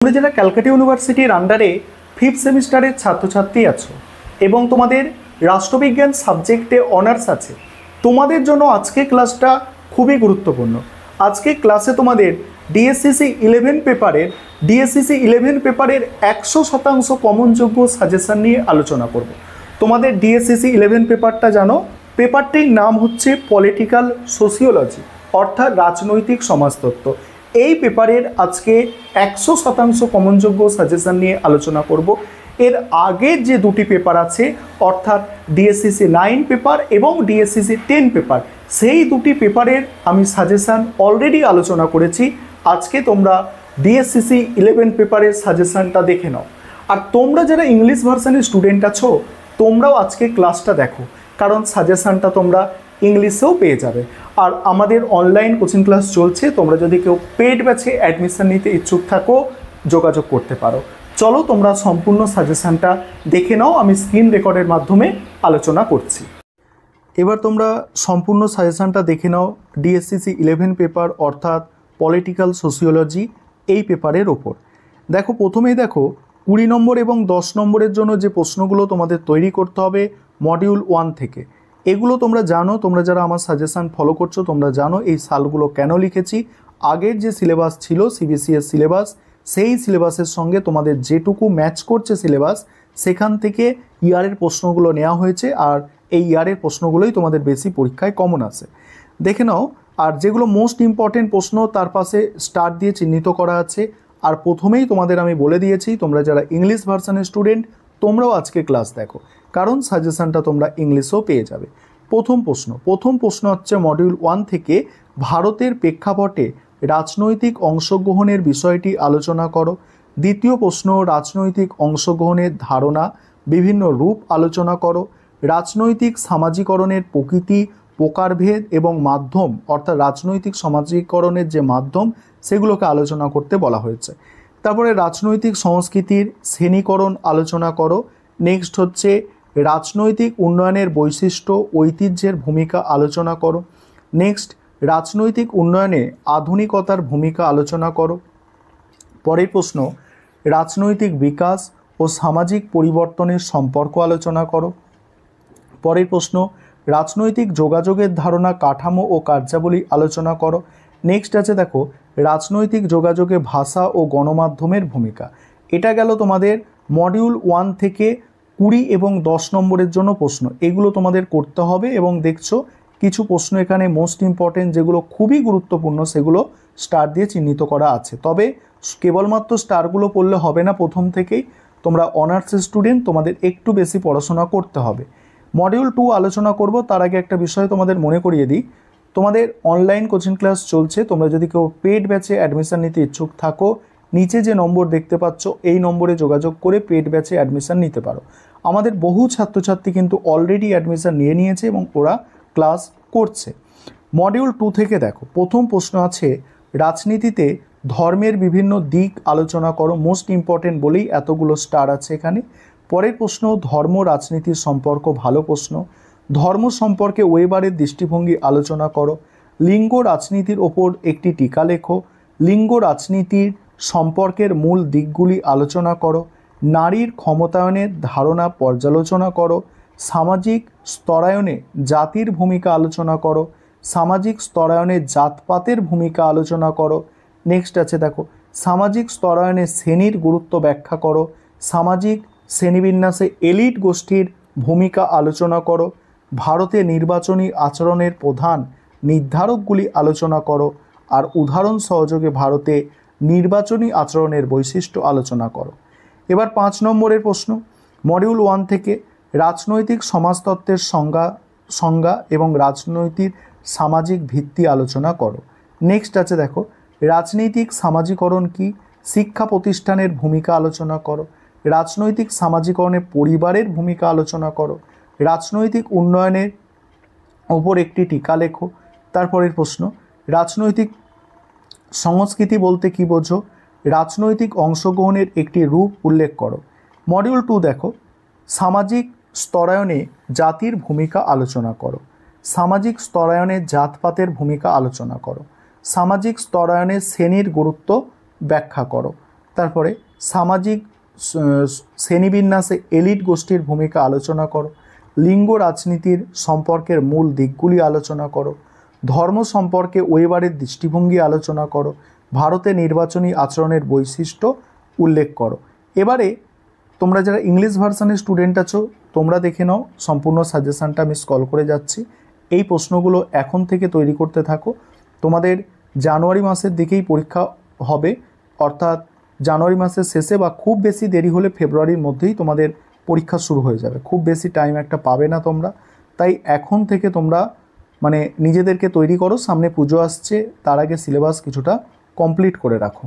তোমরা যারা ক্যালকাটা ইউনিভার্সিটির আন্ডারে 5th সেমিস্টারের ছাত্রছাত্রী আছো এবং তোমাদের রাষ্ট্রবিজ্ঞান সাবজেক্টে অনার্স আছে, তোমাদের জন্য আজকে ক্লাসটা খুবই গুরুত্বপূর্ণ। আজকে ক্লাসে তোমাদের ডিএসসিসি 11 পেপারের 100% কমনযোগ্য সাজেশন নিয়ে আলোচনা করব। তোমাদের ডিএসসিসি 11 পেপারটা জানো, পেপারটির নাম হচ্ছে পলিটিক্যাল সোশিওলজি অর্থাৎ রাজনৈতিক সমাজতত্ত্ব। এই পেপারের আজকে 100% কমনযোগ্য সাজেশন নিয়ে আলোচনা করব। এর আগের যে দুটি পেপার আছে অর্থাৎ ডিএসসিসি 9 পেপার এবং ডিএসসিসি 10 পেপার, সেই দুটি পেপারের আমি সাজেশন অলরেডি আলোচনা করেছি। আজকে তোমরা ডিএসসিসি 11 পেপারের সাজেশনটা দেখে নাও। আর তোমরা যারা ইংলিশ ভার্সনের স্টুডেন্ট আছো, তোমরাও আজকে ক্লাসটা দেখো, কারণ সাজেশনটা তোমরা ইংলিশেও পেয়ে যাবে। আর আমাদের অনলাইন কোচিং ক্লাস চলছে, তোমরা যদি কেউ পেড ব্যাচে অ্যাডমিশন নিতে ইচ্ছুক থাকো যোগাযোগ করতে পারো। চলো তোমরা সম্পূর্ণ সাজেশনটা দেখে নাও, আমি স্ক্রিন রেকর্ডের মাধ্যমে আলোচনা করছি। এবার তোমরা সম্পূর্ণ সাজেশনটা দেখে নাও ডিএসসিসি 11 পেপার অর্থাৎ পলিটিক্যাল সোশিওলজি এই পেপারের ওপর। দেখো, প্রথমেই দেখো 20 নম্বর এবং 10 নম্বরের জন্য যে প্রশ্নগুলো তোমাদের তৈরি করতে হবে মডিউল 1 থেকে, এগুলো তোমরা জানো। তোমরা যারা আমার সাজেশন ফলো করছো তোমরা জানো এই সালগুলো কেন লিখেছি। আগের যে সিলেবাস ছিল সিবিসিএস সিলেবাস, সেই সিলেবাসের সঙ্গে তোমাদের যেটুকু ম্যাচ করছে সিলেবাস, সেখান থেকে ইয়ারের প্রশ্নগুলো নেওয়া হয়েছে। আর এই ইয়ারের প্রশ্নগুলোই তোমাদের বেশি পরীক্ষায় কমন আসে, দেখে নাও। আর যেগুলো মোস্ট ইম্পর্টেন্ট প্রশ্ন তার পাশে স্টার দিয়ে চিহ্নিত করা আছে। আর প্রথমেই তোমাদের আমি বলে দিয়েছি, তোমরা যারা ইংলিশ ভার্সনের স্টুডেন্ট তোমরাও আজকে ক্লাস দেখো, কারণ সাজেশনটা তোমরা ইংলিশেও পেয়ে যাবে। প্রথম প্রশ্ন হচ্ছে মডিউল 1 থেকে, ভারতের প্রেক্ষাপটে রাজনৈতিক অংশগ্রহণের বিষয়টি আলোচনা করো। দ্বিতীয় প্রশ্ন, রাজনৈতিক অংশগ্রহণের ধারণা, বিভিন্ন রূপ আলোচনা করো। রাজনৈতিক সামাজিকরণের প্রকৃতি, প্রকারভেদ এবং মাধ্যম, অর্থাৎ রাজনৈতিক সামাজিকরণের যে মাধ্যম সেগুলোকে আলোচনা করতে বলা হয়েছে। তারপরে রাজনৈতিক সংস্কৃতির শ্রেণীকরণ আলোচনা করো। নেক্সট হচ্ছে রাজনৈতিক উন্নয়নের বৈশিষ্ট্য, ঐতিহ্যের ভূমিকা আলোচনা করো। নেক্সট, রাজনৈতিক উন্নয়নে আধুনিকতার ভূমিকা আলোচনা করো। পরের প্রশ্ন, রাজনৈতিক বিকাশ ও সামাজিক পরিবর্তনের সম্পর্ক আলোচনা করো। পরের প্রশ্ন, রাজনৈতিক যোগাযোগের ধারণা, কাঠামো ও কার্যাবলী আলোচনা করো। নেক্সট আছে দেখো, রাজনৈতিক যোগাযোগে ভাষা ও গণমাধ্যমের ভূমিকা। এটা গেল তোমাদের মডিউল 1 থেকে 20 এবং 10 নম্বরের জন্য প্রশ্ন। এগুলো তোমাদের করতে হবে এবং দেখছো কিছু প্রশ্ন এখানে মোস্ট ইম্পর্টেন্ট যেগুলো খুবই গুরুত্বপূর্ণ সেগুলো স্টার দিয়ে চিহ্নিত করা আছে। তবে কেবলমাত্র স্টারগুলো পড়লে হবে না, প্রথম থেকেই তোমরা অনার্সের স্টুডেন্ট, তোমাদের একটু বেশি পড়াশোনা করতে হবে। মডিউল 2 আলোচনা করব, তার আগে একটা বিষয় তোমাদের মনে করিয়ে দিই, তোমাদের অনলাইন কোচিং ক্লাস চলছে। তোমরা যদি কেউ পেড ব্যাচে অ্যাডমিশন নিতে ইচ্ছুক থাকো, নিচে যে নম্বর দেখতে পাচ্ছ এই নম্বরে যোগাযোগ করে পেড ব্যাচে অ্যাডমিশন নিতে পারো। আমাদের বহু ছাত্রছাত্রী কিন্তু অলরেডি অ্যাডমিশন নিয়ে নিয়েছে এবং ওরা ক্লাস করছে। মডিউল 2 থেকে দেখো, প্রথম প্রশ্ন আছে রাজনীতিতে ধর্মের বিভিন্ন দিক আলোচনা করো। মোস্ট ইম্পর্টেন্ট বলেই এতগুলো স্টার আছে এখানে। পরের প্রশ্ন, ধর্ম রাজনীতির সম্পর্ক, ভালো প্রশ্ন। ধর্ম সম্পর্কে ওয়েবারের দৃষ্টিভঙ্গি আলোচনা করো। লিঙ্গ রাজনীতির ওপর একটি টিকা লেখো। লিঙ্গ রাজনীতির সম্পর্কের মূল দিকগুলি আলোচনা করো। নারীর ক্ষমতায়নের ধারণা পর্যালোচনা করো। সামাজিক স্তরায়নে জাতির ভূমিকা আলোচনা করো। সামাজিক স্তরায়নে জাতপাতের ভূমিকা আলোচনা করো। নেক্সট আছে দেখো, সামাজিক স্তরায়নে শ্রেণীর গুরুত্ব ব্যাখ্যা করো। সামাজিক শ্রেণীবিন্যাসে এলিট গোষ্ঠীর ভূমিকা আলোচনা করো। ভারতে নির্বাচনী আচরণের প্রধান নির্ধারকগুলি আলোচনা করো। আর উদাহরণ সহযোগে ভারতে নির্বাচনী আচরণের বৈশিষ্ট্য আলোচনা করো। এবার 5 নম্বরের প্রশ্ন, মডিউল 1 থেকে রাজনৈতিক সমাজতত্ত্বের সংজ্ঞা এবং রাজনৈতিক সামাজিক ভিত্তি আলোচনা করো। নেক্সট আছে দেখো, রাজনৈতিক সামাজিকরণ কি, শিক্ষা প্রতিষ্ঠানের ভূমিকা আলোচনা করো। রাজনৈতিক সামাজিকরণে পরিবারের ভূমিকা আলোচনা করো। রাজনৈতিক উন্নয়নের ওপর একটি টিকা লেখো। তারপরের প্রশ্ন, রাজনৈতিক সংস্কৃতি বলতে কি বোঝো। রাজনৈতিক অংশগ্রহণের একটি রূপ উল্লেখ করো। মডিউল 2 দেখো, সামাজিক স্তরায়নে জাতির ভূমিকা আলোচনা করো। সামাজিক স্তরায়নে জাতপাতের ভূমিকা আলোচনা করো। সামাজিক স্তরায়নে শ্রেণীর গুরুত্ব ব্যাখ্যা করো। তারপরে সামাজিক শ্রেণীবিন্যাসে এলিট গোষ্ঠীর ভূমিকা আলোচনা করো, লিঙ্গ রাজনীতির সম্পর্কের মূল দিকগুলি আলোচনা করো, ধর্ম সম্পর্কে ওয়েবারের দৃষ্টিভঙ্গি আলোচনা করো, ভারতে নির্বাচনী আচরণের বৈশিষ্ট্য উল্লেখ করো। এবারে তোমরা যারা ইংলিশ ভার্সানের স্টুডেন্ট আছো তোমরা দেখে নাও, সম্পূর্ণ সাজেশানটা আমি স্ক্রল করে যাচ্ছি। এই প্রশ্নগুলো এখন থেকে তৈরি করতে থাকো। তোমাদের জানুয়ারি মাসের দিকেই পরীক্ষা হবে, অর্থাৎ জানুয়ারি মাসের শেষে বা খুব বেশি দেরি হলে ফেব্রুয়ারির মধ্যেই তোমাদের পরীক্ষা শুরু হয়ে যাবে। খুব বেশি টাইম একটা পাবে না তোমরা, তাই এখন থেকে তোমরা নিজেদেরকে তৈরি করো। সামনে পুজো আসছে, তার আগে সিলেবাস কিছুটা কমপ্লিট করে রাখো।